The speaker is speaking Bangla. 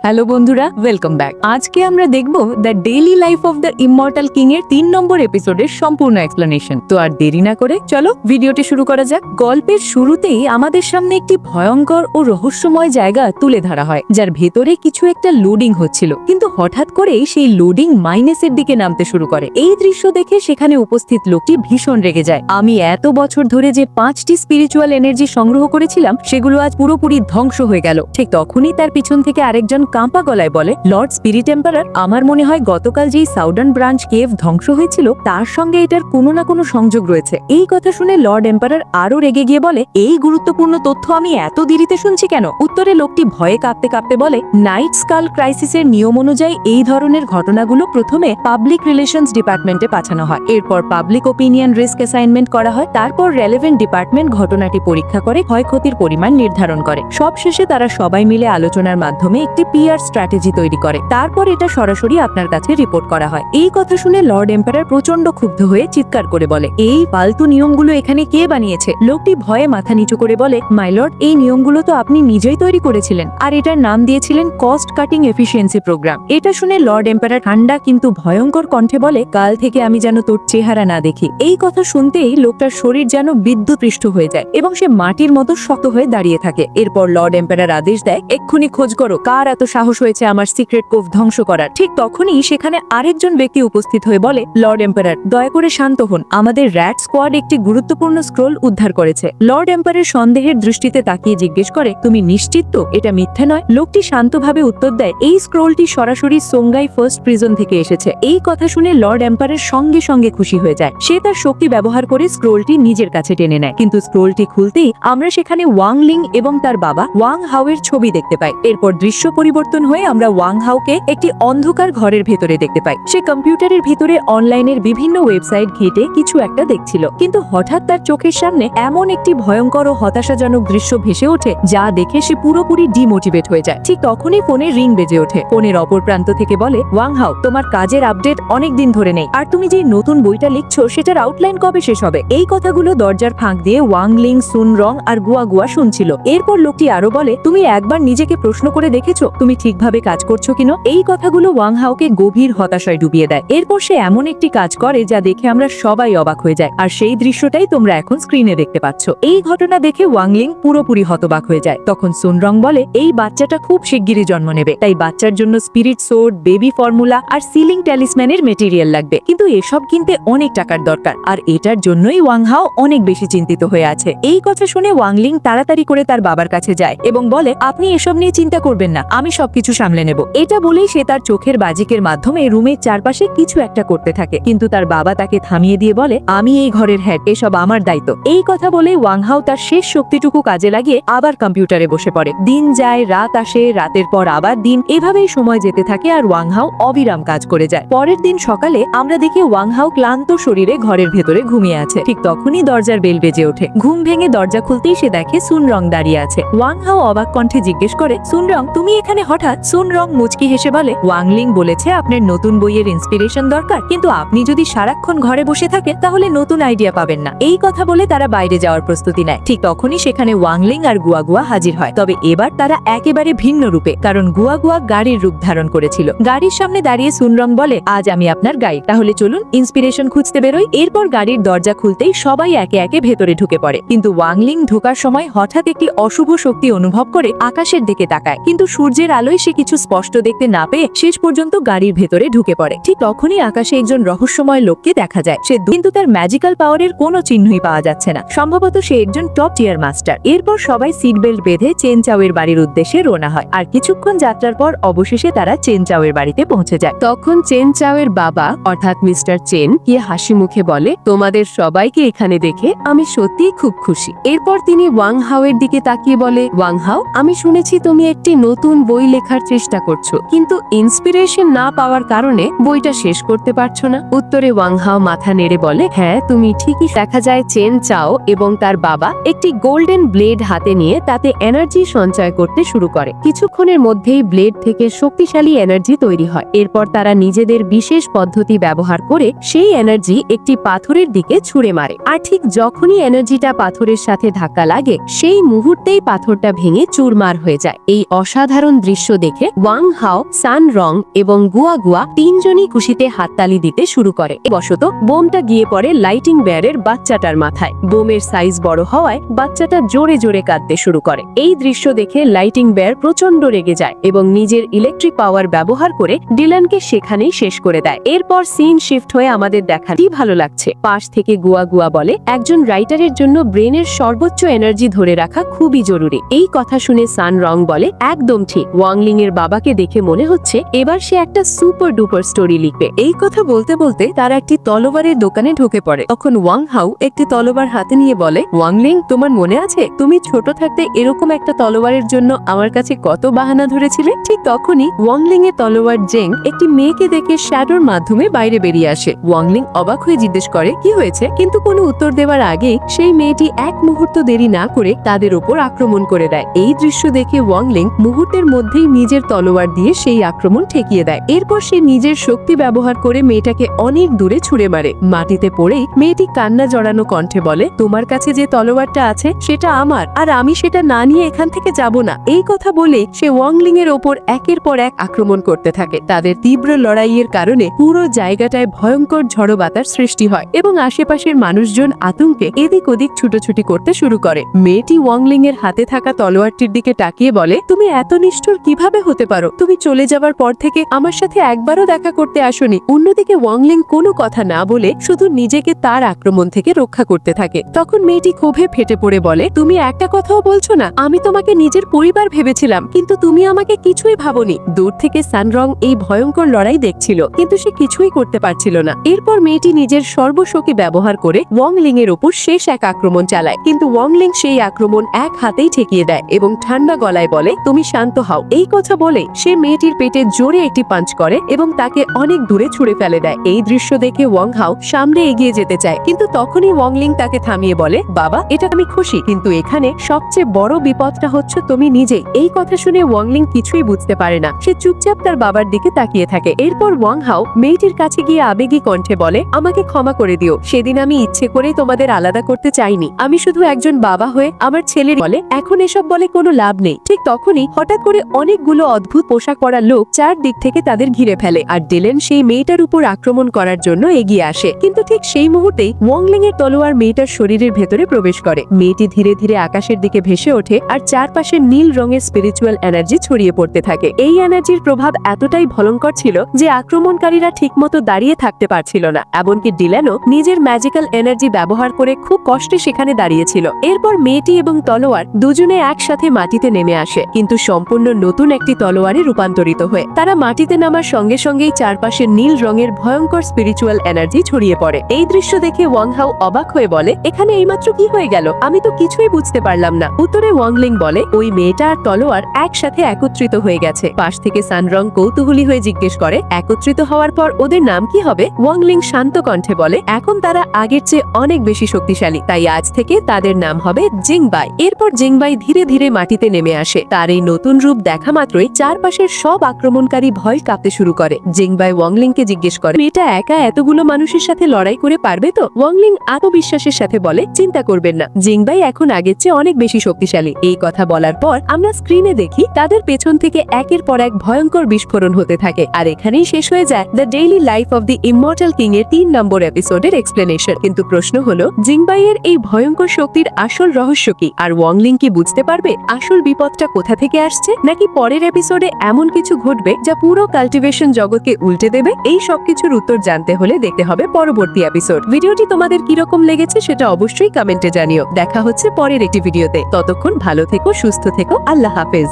হ্যালো বন্ধুরা, ওয়েলকাম ব্যাক। আজকে আমরা দেখব the daily life of the immortal king এর 3 নম্বর এপিসোডের সম্পূর্ণ এক্সপ্লেনেশন। তো আর দেরি না করে চলো ভিডিওটি শুরু করা যাক। গল্পের শুরুতেই আমাদের সামনে একটি ভয়ঙ্কর ও রহস্যময় জায়গা তুলে ধরা হয়, যার ভেতরে কিছু একটা লোডিং হচ্ছিল, কিন্তু হঠাৎ করেই সেই লোডিং মাইনাসের দিকে নামতে শুরু করে। এই দৃশ্য দেখে সেখানে উপস্থিত লোকটি ভীষণ রেগে যায়। আমি এত বছর ধরে যে 5টি স্পিরিচুয়াল এনার্জি সংগ্রহ করেছিলাম সেগুলো আজ পুরোপুরি ধ্বংস হয়ে গেল। ঠিক তখনই তার পিছন থেকে আরেকজন কাঁপা গলায় বলে, লর্ড স্পিরিট এম্পারার, আমার মনে হয় গতকাল যেই সাউদার্ন ব্রাঞ্চ কেভ ধ্বংস হয়েছিল তার সঙ্গে এটার কোনো না কোনো সংযোগ রয়েছে। এই কথা শুনে লর্ড এম্পারার আরো রেগে গিয়ে বলে, এই গুরুত্বপূর্ণ তথ্য আমি এত দেরিতে শুনছি কেন? উত্তরে লোকটি ভয়ে কাঁপতে কাঁপতে বলে, নাইট স্কাল ক্রাইসিসের নিয়ম অনুযায়ী এই ধরনের ঘটনাগুলো প্রথমে পাবলিক রিলেশনস ডিপার্টমেন্টে পাঠানো হয়, এরপর পাবলিক ওপিনিয়ন রিস্ক অ্যাসাইনমেন্ট করা হয়, তারপর রেলেভেন্ট ডিপার্টমেন্ট ঘটনাটি পরীক্ষা করে ক্ষয়ক্ষতির পরিমাণ নির্ধারণ করে। সবশেষে তারা সবাই মিলে আলোচনার মাধ্যমে একটি পিআর স্ট্র্যাটেজি তৈরি করে, তারপর এটা সরাসরি আপনার কাছে রিপোর্ট করা হয়। এই কথা শুনে লর্ড এম্পারার প্রচন্ড ক্ষুব্ধ হয়ে চিৎকার করে বলে, এই ফালতু নিয়মগুলো এখানে কে বানিয়েছে? লোকটি ভয়ে মাথা নিচু করে বলে, মাই লর্ড, এই নিয়মগুলো তো আপনি নিজেই তৈরি করেছিলেন, আর এটার নাম দিয়েছিলেন কস্ট কাটিং এফিসিয়েন্সি প্রোগ্রাম। এটা শুনে লর্ড এম্পারার ঠান্ডা কিন্তু ভয়ঙ্কর কণ্ঠে বলে, কাল থেকে আমি যেন তোর চেহারা না দেখি। এই কথা শুনতেই লোকটার শরীর যেন বিদ্যুৎপৃষ্ট হয়ে যায় এবং সে মাটির মতো শক্ত হয়ে দাঁড়িয়ে থাকে। এরপর লর্ড এম্পারার আদেশ দেয়, এক্ষুনি খোঁজ করো কার এত সাহস হয়েছে আমার সিক্রেট কোভ ধ্বংস করার। ঠিক তখনই সেখানে আরেকজন ব্যক্তি উপস্থিত হয়ে বলে, লর্ড এম্পারার, দয়া করে শান্ত হন, আমাদের র্যাট স্কোয়াড একটি গুরুত্বপূর্ণ স্ক্রোল উদ্ধার করেছে। লর্ড এম্পারার সন্দেহের দৃষ্টিতে তাকিয়ে জিজ্ঞেস করে, তুমি নিশ্চিত তো এটা মিথ্যে নয়? লোকটি শান্তভাবে উত্তর দেয়, এই স্ক্রোলটি সরাসরি সোঙ্গাই ফার্স্ট প্রিজন থেকে এসেছে। এই কথা শুনে লর্ড এম্পারার সঙ্গে সঙ্গে খুশি হয়ে যায়। সে তার শক্তি ব্যবহার করে স্ক্রোলটি নিজের কাছে টেনে নেয়, কিন্তু স্ক্রোলটি খুলতেই আমরা সেখানে ওয়াং লিং এবং তার বাবা ওয়াং হাও এর ছবি দেখতে পাই। এরপর দৃশ্য পরিবর্তন হয়ে আমরা ওয়াং হাওকে একটি অন্ধকার ঘরের ভেতরে দেখতে পাই। সে কম্পিউটারের ভিতরে অনলাইনের বিভিন্ন ওয়েবসাইট ঘেটে কিছু একটা দেখছিল, কিন্তু হঠাৎ তার চোখের সামনে এমন একটি ভয়ঙ্কর ও হতাশাজনক দৃশ্য ভেসে ওঠে যা দেখে সে পুরোপুরি ডিমোটিভেট হয়ে যায়। ঠিক তখনই ফোনে রিং বেজে ওঠে। ফোনের অপর প্রান্ত থেকে বলে, ওয়াং হাও, তোমার কাজের আপডেট অনেক দিন ধরে নেই, আর তুমি যে নতুন বইটা লিখছো সেটার আউটলাইন কবে শেষ হবে? এই কথাগুলো দরজার ফাঁক দিয়ে ওয়াং লিং, সুন রং আর গুয়া গুয়া শুনছিল। এরপর লোকটি আরো বলে, তুমি একবার নিজেকে প্রশ্ন করে দেখেছো তুমি ঠিকভাবে কাজ করছো কিনা? এই কথাগুলো ওয়াং হাওকে গভীর হতাশায় ডুবিয়ে দেয়। এরপর সে এমন একটি কাজ করে যা দেখে আমরা সবাই অবাক হয়ে যায়, আর সেই দৃশ্যটাই তোমরা এখন স্ক্রিনে দেখতে পাচ্ছ। এই ঘটনা দেখে ওয়াং লিং পুরোপুরি হতবাক হয়ে যায়। তখন সুন রং বলে, এই বাচ্চাটা খুব শিগগিরই জন্ম নেবে, তাই বাচ্চার জন্য স্পিরিট সোর্ড, বেবি ফর্মুলা আর সিলিং ট্যালিসম্যানের মেটেরিয়াল লাগবে, কিন্তু এসব কিনতে অনেক টাকার দরকার, আর এটার জন্যই ওয়াং হাও অনেক বেশি চিন্তিত হয়ে আছে। এই কথা শুনে ওয়াং লিং তাড়াতাড়ি করে তার বাবার কাছে যায় এবং বলে, আপনি এসব নিয়ে চিন্তা করবেন না, আমি সবকিছু সামলে নেব। এটা বলেই সে তার চোখের বাজিকের মাধ্যমে রুমের চারপাশে কিছু একটা করতে থাকে, কিন্তু তার বাবা তাকে থামিয়ে দিয়ে বলে, আমি এই ঘরের হেড, এসব আমার দায়িত্ব। এই কথা বলে ওয়াং হাও তার শেষ শক্তিটুকু কাজে লাগিয়ে আবার কম্পিউটারে বসে পড়ে। দিন যায়, রাত আসে, রাতের পর আবার দিন, এভাবেই সময় যেতে থাকে আর ওয়াং হাও অবিরাম কাজ করে যায়। পরের দিন সকালে আমরা দেখি ওয়াং হাও ক্লান্ত শরীরে ঘরের ভেতরে ঘুমিয়ে আছে। ঠিক তখনই দরজার বেল বেজে ওঠে। ঘুম ভেঙে দরজা খুলতেই সে দেখে সুন রং দাঁড়িয়ে আছে। ওয়াং হাও অবাক কণ্ঠে জিজ্ঞেস করে, সুন রং, তুমি এখানে হঠাৎ? সুন রং মুচকি হেসে বলে, ওয়াং লিং বলেছে আপনার নতুন বইয়ের ইন্সপিরেশন দরকার, কিন্তু আপনি যদি সারাক্ষণ ঘরে বসে থাকেন তাহলে নতুন আইডিয়া পাবেন না। এই কথা বলে তারা বাইরে যাওয়ার প্রস্তুতি নেয়। ঠিক তখনই সেখানে ওয়াং লিং আর গুয়া গুয়া হাজির হয়, তবে এবার তারা একেবারে ভিন্ন রূপে, কারণ গুয়া গুয়া গাড়ির রূপ ধারণ করেছিল। গাড়ির সামনে দাঁড়িয়ে সুন রং বলে, আজ আমি আপনার গাইড, তাহলে চলুন ইন্সপিরেশন খুঁজতে বেরোই। এরপর গাড়ির দরজা খুলতেই সবাই একে একে ভেতরে ঢুকে পড়ে, কিন্তু ওয়াং লিং ঢোকার সময় হঠাৎ একটি অশুভ শক্তি অনুভব করে আকাশের দিকে তাকায়, কিন্তু সূর্যের আলোয় সে কিছু স্পষ্ট দেখতে না পেয়ে শেষ পর্যন্ত গাড়ির ভেতরে ঢুকে পড়ে। ঠিক তখনই আকাশে একজন রহস্যময় লোককে দেখা যায়। সে কিন্তু তার ম্যাজিক্যাল পাওয়ারের কোনো চিহ্নই পাওয়া যাচ্ছে না, সম্ভবত সে একজন টপ টিয়ার মাস্টার। এরপর সবাই সিট বেল্ট বেঁধে চেন চাওয়ের বাড়ির উদ্দেশ্যে রওনা হয়, আর কিছুক্ষণ যাত্রার পর অবশেষে তারা চেন চাওয়ের বাড়িতে পৌঁছে যায়। তখন চেন চাওয়ের বাবা অর্থাৎ মিস্টার চেন গিয়ে হাসি মুখে বলে, তোমাদের সবাইকে এখানে দেখে আমি সত্যিই খুব খুশি। এরপর তিনি ওয়াং হাও এর দিকে তাকিয়ে বলে, ওয়াং হাও, আমি শুনেছি তুমি একটি নতুন বই লেখার চেষ্টা করছো, কিন্তু ইন্সপিরেশন না পাওয়ার কারণে বইটা শেষ করতে পারছো না। উত্তরে ওয়াং হাও মাথা নেড়ে বলে, হ্যাঁ তুমি ঠিকই। দেখা যায় চেন চাও এবং তার বাবা একটি গোল্ডেন ব্লেড হাতে নিয়ে তাতে এনার্জি সঞ্চয় করতে শুরু করে। কিছুক্ষণের মধ্যেই ব্লেড থেকে শক্তিশালী এনার্জি তৈরি হয়। এরপর তারা নিজেদের বিশেষ পদ্ধতি ব্যবহার করে সেই এনার্জি একটি পাথরের দিকে ছুঁড়ে মারে, আর ঠিক যখনই এনার্জিটা পাথরের সাথে ধাক্কা লাগে সেই মুহূর্তেই পাথরটা ভেঙে চুরমার হয়ে যায়। এই অসাধারণ দৃশ্য দৃশ্য দেখে ওয়াং হাও, সান রং এবং গুয়া গুয়া তিনজনই খুশিতে হাততালি দিতে শুরু করে। বশত বোমটা গিয়ে পড়ে লাইটিং বেয়ারের বাচ্চাটার মাথায়। বোমের সাইজ বড় হওয়ায় বাচ্চাটা জোরে জোরে কাঁদতে শুরু করে। এই দৃশ্য দেখে লাইটিং বেয়ার প্রচন্ড রেগে যায় এবং নিজের ইলেকট্রিক পাওয়ার ব্যবহার করে ডিলানকে সেখানেই শেষ করে দেয়। এরপর সিন শিফট হয়ে আমাদের দেখাটি ভালো লাগছে। পাশ থেকে গুয়া গুয়া বলে, একজন রাইটারের জন্য ব্রেনের সর্বোচ্চ এনার্জি ধরে রাখা খুবই জরুরি। এই কথা শুনে সান রং বলে, একদম ঠিক, ওয়াংলিং এর বাবাকে দেখে মনে হচ্ছে এবার সে একটা সুপার ডুপার স্টোরি লিখবে। এই কথা বলতে বলতে তারা একটি তলোয়ারের দোকানে ঢুকে পড়ে। তখন ওয়াং হাউ একটি তলোয়ার হাতে নিয়ে বলে, ওয়াংলিং, তোমার মনে আছে তুমি ছোট থাকতে এরকম একটা তলোয়ারের জন্য আমার কাছে কত বাহানা ধরেছিলে? ঠিক তখনই ওয়াংলিং এর তলোয়ার জেং একটি মেয়েকে দেখে শ্যাডোর মাধ্যমে বাইরে বেরিয়ে আসে। ওয়াংলিং অবাক হয়ে জিজ্ঞেস করে, কি হয়েছে? কিন্তু কোনো উত্তর দেওয়ার আগে সেই মেয়েটি এক মুহূর্ত দেরি না করে তাদের উপর আক্রমণ করে দেয়। এই দৃশ্য দেখে ওয়াংলিং মুহূর্তের মধ্যেই নিজের তলোয়ার দিয়ে সেই আক্রমণ ঠেকিয়ে দেয়। এরপর সে নিজের শক্তি ব্যবহার করে মেয়েটাকে অনেক দূরে ছুঁড়ে মারে। মাটিতে পড়েই মেয়েটি কান্না জড়ানো কণ্ঠে বলে, তোমার কাছে যে তলোয়ারটা আছে সেটা আমার, আর আমি সেটা না নিয়ে এখান থেকে যাব না। এই কথা বলে সে ওয়াংলিং এর ওপর একের পর এক আক্রমণ করতে থাকে। তাদের তীব্র লড়াইয়ের কারণে পুরো জায়গাটায় ভয়ঙ্কর ঝড়ো বাতাস সৃষ্টি হয় এবং আশেপাশের মানুষজন আতঙ্কে এদিক ওদিক ছুটোছুটি করতে শুরু করে। মেয়েটি ওয়াংলিং এর হাতে থাকা তলোয়ারটির দিকে তাকিয়ে বলে, তুমি এত নিষ্ঠুর কিভাবে হতে পারো? তুমি চলে যাবার পর থেকে আমার সাথে একবারও দেখা করতে আসোনি। অন্যদিকে ওয়াংলিং কোনো কথা না বলে শুধু নিজেকে তার আক্রমণ থেকে রক্ষা করতে থাকে। তখন মেয়েটি ক্ষোভে ফেটে পড়ে বলে, তুমি একটা কথাও বলছো না? আমি তোমাকে নিজের পরিবার ভেবেছিলাম, কিন্তু তুমি আমাকে কিছুই ভাবনি। দূর থেকে সানরং এই ভয়ঙ্কর লড়াই দেখছিল, কিন্তু সে কিছুই করতে পারছিল না। এরপর মেয়েটি নিজের সর্বশক্তি ব্যবহার করে ওয়াংলিং এর উপর শেষ এক আক্রমণ চালায়, কিন্তু ওয়াংলিং সেই আক্রমণ এক হাতেই ঠেকিয়ে দেয় এবং ঠান্ডা গলায় বলে, তুমি শান্ত হও। এই কথা বলে সে মেয়েটির পেটে জোরে একটি পাঞ্চ করে এবং তাকে অনেক দূরে ছুঁড়ে ফেলে দেয়। এই দৃশ্য দেখে ওয়াং হাও সামনে এগিয়ে যেতে চায়, কিন্তু তখনই ওয়াংলিং তাকে থামিয়ে বলে, বাবা, এটা আমি খুশি, কিন্তু এখানে সবচেয়ে বড় বিপদটা হচ্ছে তুমি নিজেই। এই কথা শুনে ওয়াংলিং কিছুই বুঝতে পারে না। সে চুপচাপ তার বাবার দিকে তাকিয়ে থাকে। এরপর ওয়াং হাও মেয়েটির কাছে গিয়ে আবেগী কণ্ঠে বলে, আমাকে ক্ষমা করে দিও, সেদিন আমি ইচ্ছে করে তোমাদের আলাদা করতে চাইনি। আমি শুধু একজন বাবা হয়ে আমার ছেলের বলে এখন এসব বলে কোনো লাভ নেই। ঠিক তখনই হঠাৎ করে অনেকগুলো অদ্ভুত পোশাক পরা লোক চারদিক থেকে তাদের ঘিরে ফেলে, আর ডিলেন সেই মেয়েটার উপর আক্রমণ করার জন্য এগিয়ে আসে। কিন্তু ঠিক সেই মুহূর্তেই ওয়াংলিং এর তলোয়ার মেয়েটার শরীরের ভেতরে প্রবেশ করে। মেয়েটি ধীরে ধীরে আকাশের দিকে ভেসে ওঠে আর চারপাশে নীল রঙের স্পিরিচুয়াল এনার্জি ছড়িয়ে পড়তে থাকে। এই এনার্জির প্রভাব এতটাই ভয়ঙ্কর ছিল যে আক্রমণকারীরা ঠিকমতো দাঁড়িয়ে থাকতে পারছিল না। এমনকি ডিলেনও নিজের ম্যাজিক্যাল এনার্জি ব্যবহার করে খুব কষ্টে সেখানে দাঁড়িয়েছিল। এরপর মেয়েটি এবং তলোয়ার দুজনে একসাথে মাটিতে নেমে আসে, কিন্তু সম্পূর্ণ নতুন একটি তলোয়ারে রূপান্তরিত হয়ে। তারা মাটিতে নামার সঙ্গে সঙ্গেই চারপাশে নীল রঙের ভয়ঙ্কর স্পিরিচুয়াল এনার্জি ছড়িয়ে পড়ে। এই দৃশ্য দেখে ওয়াং হাও অবাক হয়ে বলে, এখানে এইমাত্র কি হয়ে গেল? আমি তো কিছুই বুঝতে পারলাম না। উত্তরে ওয়াংলিং বলে, ওই মেয়েটা আর তলোয়ার একসাথে একত্রিত হয়ে গেছে। পাশ থেকে সানরং কৌতূহলী হয়ে জিজ্ঞেস করে, একত্রিত হওয়ার পর ওদের নাম কি হবে? ওয়াংলিং শান্ত কণ্ঠে বলে, এখন তারা আগের চেয়ে অনেক বেশি শক্তিশালী, তাই আজ থেকে তাদের নাম হবে জিংবাই। এরপর জিংবাই ধীরে ধীরে মাটিতে নেমে আসে। তার এই নতুন রূপ দেখা মাত্রই চারপাশের সব আক্রমণকারী ভয় কাঁপতে শুরু করে। জিংবাই ওয়াংলিংকে জিজ্ঞেস করে, মেয়েটা একা এতগুলো মানুষের সাথে লড়াই করে পারবে তো? ওয়াংলিং আত্মবিশ্বাসের সাথে বলে, চিন্তা করবেন না, জিংবাই এখন আগের চেয়ে অনেক বেশি শক্তিশালী। এই কথা বলার পর আমরা স্ক্রিনে দেখি তাদের পেছন থেকে একের পর এক ভয়ঙ্কর বিস্ফোরণ হতে থাকে। আর এখানেই শেষ হয়ে যায় the daily life of the immortal king এর 3 নম্বর এপিসোডের এক্সপ্লেনেশন। কিন্তু প্রশ্ন হলো, জিংবাইয়ের এই ভয়ঙ্কর শক্তির আসল রহস্য কি? আর ওয়াংলিং কি বুঝতে পারবে আসল বিপদটা কোথা থেকে আসছে? নাকি পরের এপিসোডে এমন কিছু ঘটবে যা পুরো কাল্টিভেশন জগৎকে উল্টে দেবে? এই সবকিছুর উত্তর জানতে হলে দেখতে হবে পরবর্তী এপিসোড। ভিডিওটি তোমাদের কিরকম লেগেছে সেটা অবশ্যই কমেন্টে জানিও। দেখা হচ্ছে পরের একটি ভিডিওতে। ততক্ষণ ভালো থেকো, সুস্থ থেকো, আল্লাহ হাফেজ।